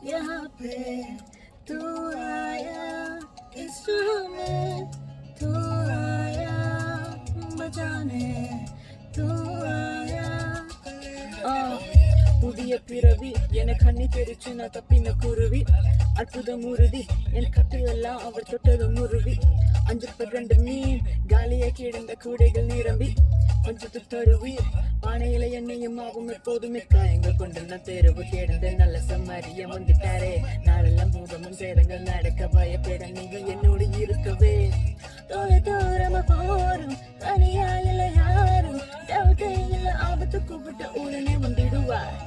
यहाँ पे तू आया इस में तू आया बजाने तू आया புதிய பிறவி என கண்ணி தெரிச்சு நான் தப்பின குருவி அற்புதம் உறுதி என் கட்டு எல்லாம் அவர் தொட்டது முருவி 5 மீன் காலிய கிடந்த கூடைகள் நிரம்பி கொஞ்சத்து தருவி பானையில எண்ணெயும் ஆகும் எப்போதுமே காயங்கள் கொண்டு நான் தேர்வு கிடந்த நல்ல சம்மாரியம் வந்துட்டாரே நாளெல்லாம் பூதமும் சேதங்கள் நடக்க பயப்பட நீங்க என்னோடு இருக்கவே தூரமா போரும் தனியா இல்லை யாரும் டவுட்டே இல்லை ஆபத்து கூப்பிட்ட உடனே வந்துடுவார்